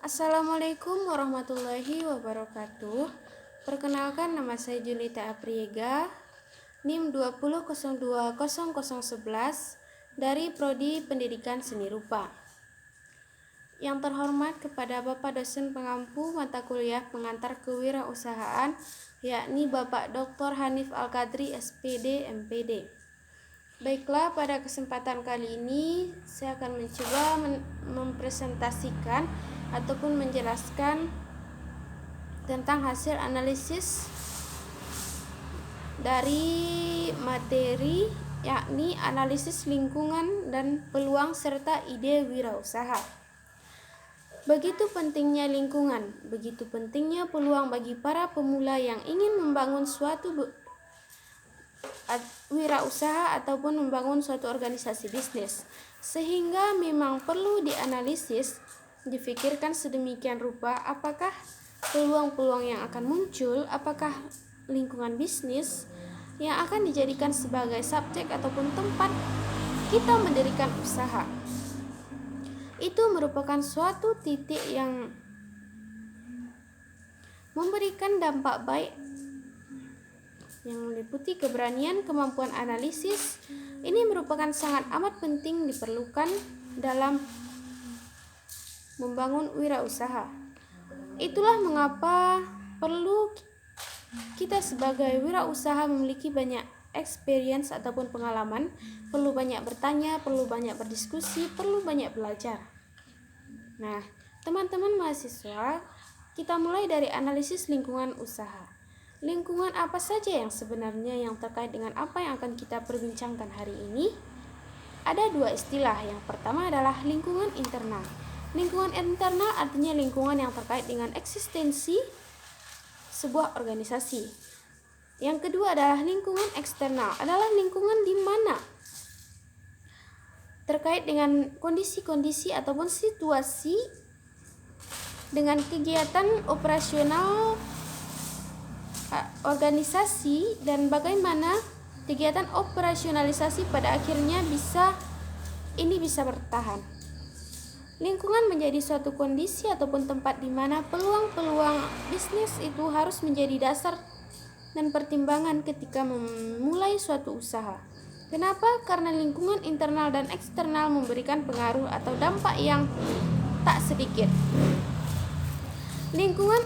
Assalamualaikum warahmatullahi wabarakatuh. Perkenalkan, nama saya Julita Apriega, NIM 20020011 dari Prodi Pendidikan Seni Rupa. Yang terhormat kepada Bapak dosen pengampu mata kuliah pengantar kewirausahaan, yakni Bapak Dr. Hanif Al-Qadri SPD MPD. Baiklah, pada kesempatan kali ini saya akan mencoba mempresentasikan ataupun menjelaskan tentang hasil analisis dari materi, yakni analisis lingkungan dan peluang serta ide wirausaha. Begitu pentingnya lingkungan, begitu pentingnya peluang bagi para pemula yang ingin membangun suatu wirausaha ataupun membangun suatu organisasi bisnis, sehingga memang perlu dianalisis, difikirkan sedemikian rupa apakah peluang-peluang yang akan muncul, apakah lingkungan bisnis yang akan dijadikan sebagai subjek ataupun tempat kita mendirikan usaha itu merupakan suatu titik yang memberikan dampak baik yang meliputi keberanian, kemampuan analisis. Ini merupakan sangat amat penting diperlukan dalam membangun wirausaha. Itulah mengapa perlu kita sebagai wirausaha memiliki banyak experience ataupun pengalaman, perlu banyak bertanya, perlu banyak berdiskusi, perlu banyak belajar. Nah, teman-teman mahasiswa, kita mulai dari analisis lingkungan usaha. Lingkungan apa saja yang sebenarnya yang terkait dengan apa yang akan kita perbincangkan hari ini? Ada dua istilah. Yang pertama adalah lingkungan internal. Lingkungan internal artinya lingkungan yang terkait dengan eksistensi sebuah organisasi. Yang kedua adalah lingkungan eksternal, adalah lingkungan di mana terkait dengan kondisi-kondisi ataupun situasi dengan kegiatan operasional organisasi dan bagaimana kegiatan operasionalisasi pada akhirnya bisa bertahan. Lingkungan menjadi suatu kondisi ataupun tempat di mana peluang-peluang bisnis itu harus menjadi dasar dan pertimbangan ketika memulai suatu usaha. Kenapa? Karena lingkungan internal dan eksternal memberikan pengaruh atau dampak yang tak sedikit. Lingkungan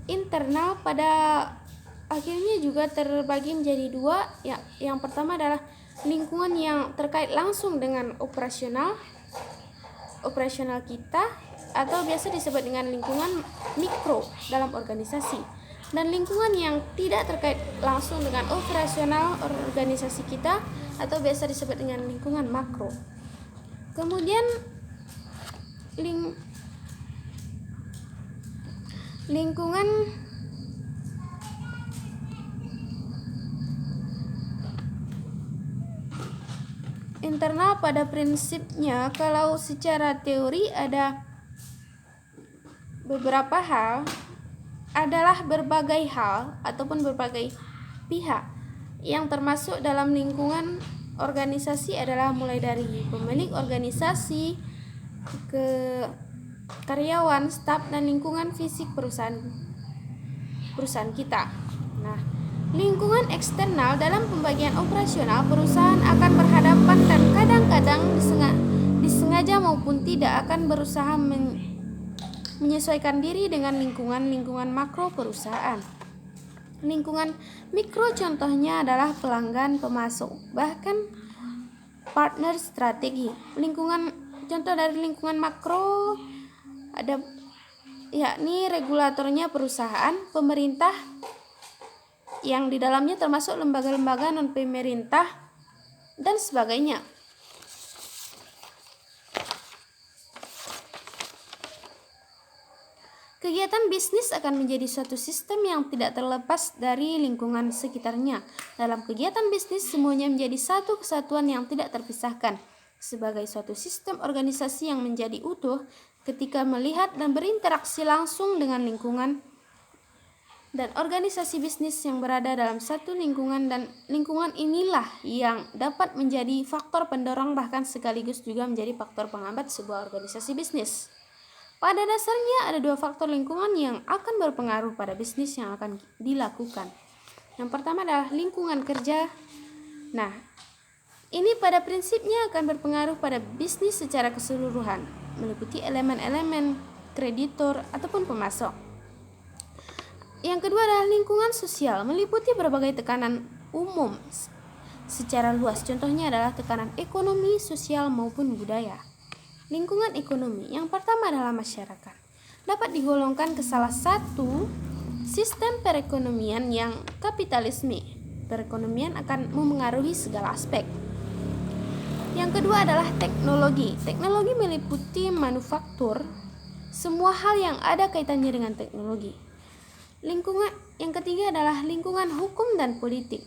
internal pada akhirnya juga terbagi menjadi dua. Yang pertama adalah lingkungan yang terkait langsung dengan operasional kita, atau biasa disebut dengan lingkungan mikro dalam organisasi, dan lingkungan yang tidak terkait langsung dengan operasional organisasi kita, atau biasa disebut dengan lingkungan makro. Kemudian lingkungan internal pada prinsipnya, kalau secara teori ada beberapa hal, adalah berbagai hal ataupun berbagai pihak yang termasuk dalam lingkungan organisasi, adalah mulai dari pemilik organisasi ke karyawan, staf, dan lingkungan fisik perusahaan kita. Nah, lingkungan eksternal dalam pembagian operasional perusahaan akan berhadapan dan kadang-kadang disengaja maupun tidak akan berusaha menyesuaikan diri dengan lingkungan makro perusahaan. Lingkungan mikro contohnya adalah pelanggan, pemasok, bahkan partner strategi. Contoh dari lingkungan makro ada yakni regulatornya perusahaan, pemerintah yang di dalamnya termasuk lembaga-lembaga non-pemerintah dan sebagainya. Kegiatan bisnis akan menjadi suatu sistem yang tidak terlepas dari lingkungan sekitarnya. Dalam kegiatan bisnis, semuanya menjadi satu kesatuan yang tidak terpisahkan. Sebagai suatu sistem organisasi yang menjadi utuh, ketika melihat dan berinteraksi langsung dengan lingkungan dan organisasi bisnis yang berada dalam satu lingkungan, dan lingkungan inilah yang dapat menjadi faktor pendorong bahkan sekaligus juga menjadi faktor penghambat sebuah organisasi bisnis. Pada dasarnya ada dua faktor lingkungan yang akan berpengaruh pada bisnis yang akan dilakukan. Yang pertama adalah lingkungan kerja. Nah, ini pada prinsipnya akan berpengaruh pada bisnis secara keseluruhan, meliputi elemen-elemen kreditor ataupun pemasok. Yang kedua adalah lingkungan sosial, meliputi berbagai tekanan umum secara luas. Contohnya adalah tekanan ekonomi, sosial maupun budaya. Lingkungan ekonomi, yang pertama adalah masyarakat. Dapat digolongkan ke salah satu sistem perekonomian yang kapitalisme. Perekonomian akan memengaruhi segala aspek. Yang kedua adalah teknologi. Teknologi meliputi manufaktur, semua hal yang ada kaitannya dengan teknologi. Lingkungan yang ketiga adalah lingkungan hukum dan politik.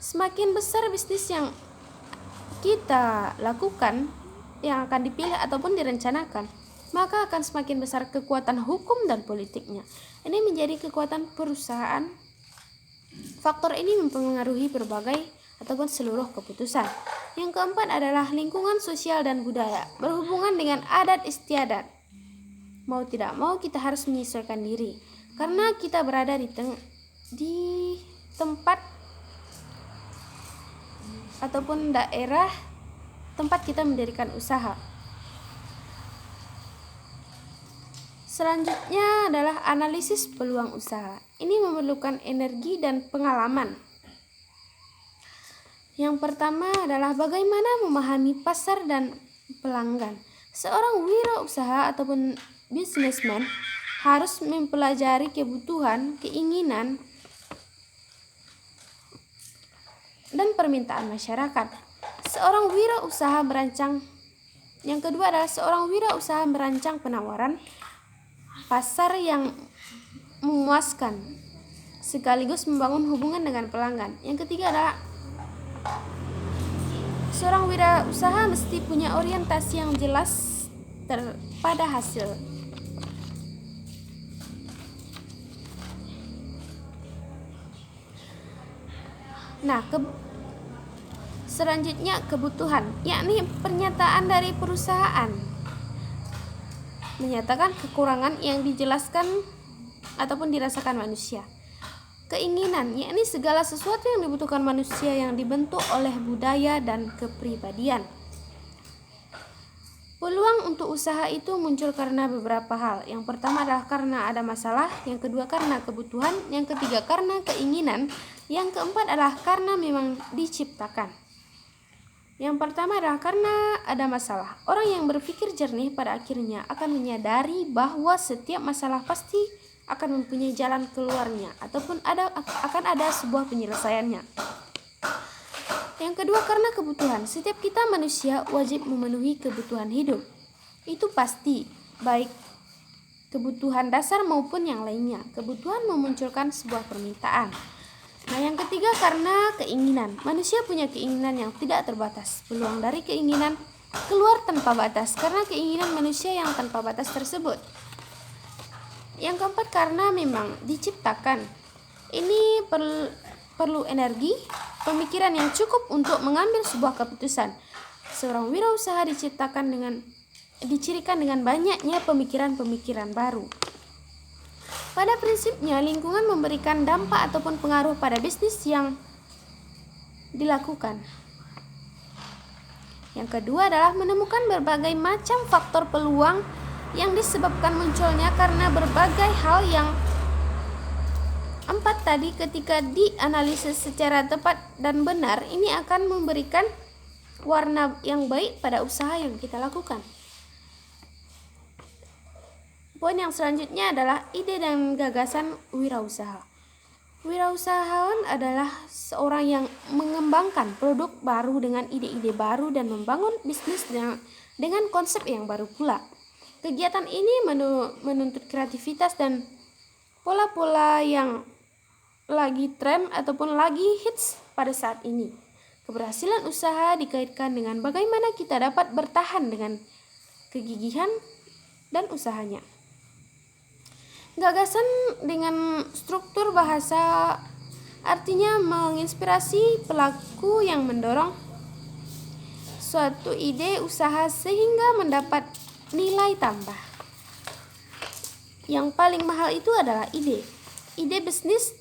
Semakin besar bisnis yang kita lakukan, yang akan dipilih ataupun direncanakan, maka akan semakin besar kekuatan hukum dan politiknya. Ini menjadi kekuatan perusahaan. Faktor ini mempengaruhi berbagai ataupun seluruh keputusan. Yang keempat adalah lingkungan sosial dan budaya, berhubungan dengan adat istiadat. Mau tidak mau kita harus menyesuaikan diri, karena kita berada di tempat ataupun daerah tempat kita mendirikan usaha. Selanjutnya adalah analisis peluang usaha. Ini memerlukan energi dan pengalaman. Yang pertama adalah bagaimana memahami pasar dan pelanggan. Seorang wirausaha ataupun bisnismen harus mempelajari kebutuhan, keinginan, dan permintaan masyarakat. Yang kedua adalah seorang wirausaha merancang penawaran pasar yang memuaskan, sekaligus membangun hubungan dengan pelanggan. Yang ketiga adalah seorang wirausaha mesti punya orientasi yang jelas pada hasil. Nah, selanjutnya kebutuhan, yakni pernyataan dari perusahaan menyatakan kekurangan yang dijelaskan ataupun dirasakan manusia. Keinginan, yakni segala sesuatu yang dibutuhkan manusia yang dibentuk oleh budaya dan kepribadian. Peluang untuk usaha itu muncul karena beberapa hal. Yang pertama adalah karena ada masalah, yang kedua karena kebutuhan, yang ketiga karena keinginan, yang keempat adalah karena memang diciptakan. Yang pertama adalah karena ada masalah. Orang yang berpikir jernih pada akhirnya akan menyadari bahwa setiap masalah pasti akan mempunyai jalan keluarnya ataupun akan ada sebuah penyelesaiannya. Yang kedua karena kebutuhan. Setiap kita manusia wajib memenuhi kebutuhan hidup. Itu pasti, baik kebutuhan dasar maupun yang lainnya. Kebutuhan memunculkan sebuah permintaan. Nah, yang ketiga karena keinginan. Manusia punya keinginan yang tidak terbatas. Peluang dari keinginan keluar tanpa batas karena keinginan manusia yang tanpa batas tersebut. Yang keempat karena memang diciptakan. Ini perlu energi, pemikiran yang cukup untuk mengambil sebuah keputusan. Seorang wirausaha dicirikan dengan banyaknya pemikiran-pemikiran baru. Pada prinsipnya, lingkungan memberikan dampak ataupun pengaruh pada bisnis yang dilakukan. Yang kedua adalah menemukan berbagai macam faktor peluang yang disebabkan munculnya karena berbagai hal yang empat tadi ketika dianalisis secara tepat dan benar, ini akan memberikan warna yang baik pada usaha yang kita lakukan. Poin yang selanjutnya adalah ide dan gagasan wirausaha. Wirausahawan adalah seorang yang mengembangkan produk baru dengan ide-ide baru dan membangun bisnis dengan konsep yang baru pula. Kegiatan ini menuntut kreativitas dan pola-pola yang lagi tren ataupun lagi hits pada saat ini. Keberhasilan usaha dikaitkan dengan bagaimana kita dapat bertahan dengan kegigihan dan usahanya. Gagasan dengan struktur bahasa artinya menginspirasi pelaku yang mendorong suatu ide usaha sehingga mendapat nilai tambah. Yang paling mahal itu adalah ide. Ide bisnis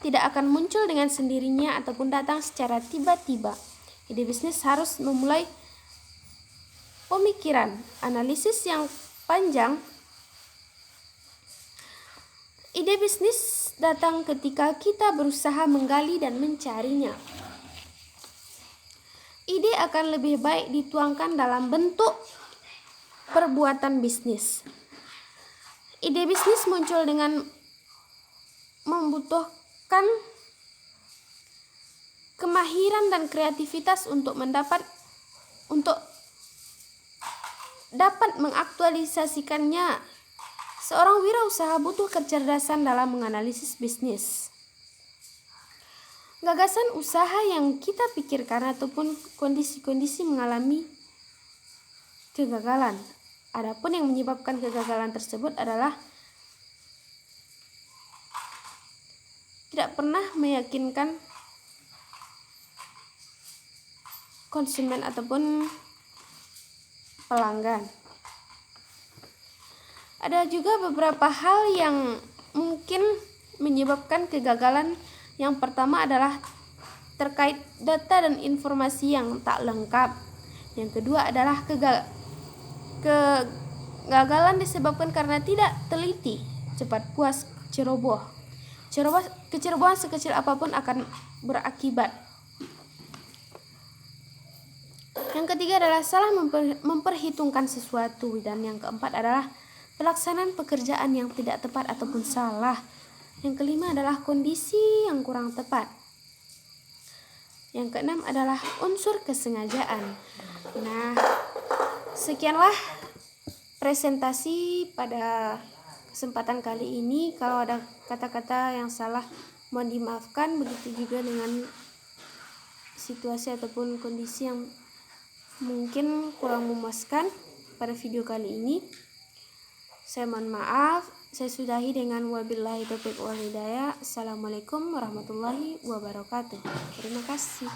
tidak akan muncul dengan sendirinya ataupun datang secara tiba-tiba. Ide bisnis harus memulai pemikiran, analisis yang panjang. Ide bisnis datang ketika kita berusaha menggali dan mencarinya. Ide akan lebih baik dituangkan dalam bentuk perbuatan bisnis. Ide bisnis muncul dengan membutuhkan kemahiran dan kreativitas untuk dapat mengaktualisasikannya. Seorang wirausaha butuh kecerdasan dalam menganalisis bisnis. Gagasan usaha yang kita pikirkan ataupun kondisi-kondisi mengalami kegagalan. Adapun yang menyebabkan kegagalan tersebut adalah tidak pernah meyakinkan konsumen ataupun pelanggan. Ada juga beberapa hal yang mungkin menyebabkan kegagalan. Yang pertama adalah terkait data dan informasi yang tak lengkap. Yang kedua adalah kegagalan disebabkan karena tidak teliti, cepat puas, ceroboh. Kecerobohan sekecil apapun akan berakibat. Yang ketiga adalah salah memperhitungkan sesuatu. Dan yang keempat adalah pelaksanaan pekerjaan yang tidak tepat ataupun salah. Yang kelima adalah kondisi yang kurang tepat. Yang keenam adalah unsur kesengajaan. Nah, sekianlah presentasi pada kesempatan kali ini. Kalau ada kata-kata yang salah mohon dimaafkan. Begitu juga dengan situasi ataupun kondisi yang mungkin kurang memuaskan pada video kali ini. Saya mohon maaf. Saya sudahi dengan wabillahi taufiq wal hidayah. Assalamualaikum warahmatullahi wabarakatuh. Terima kasih.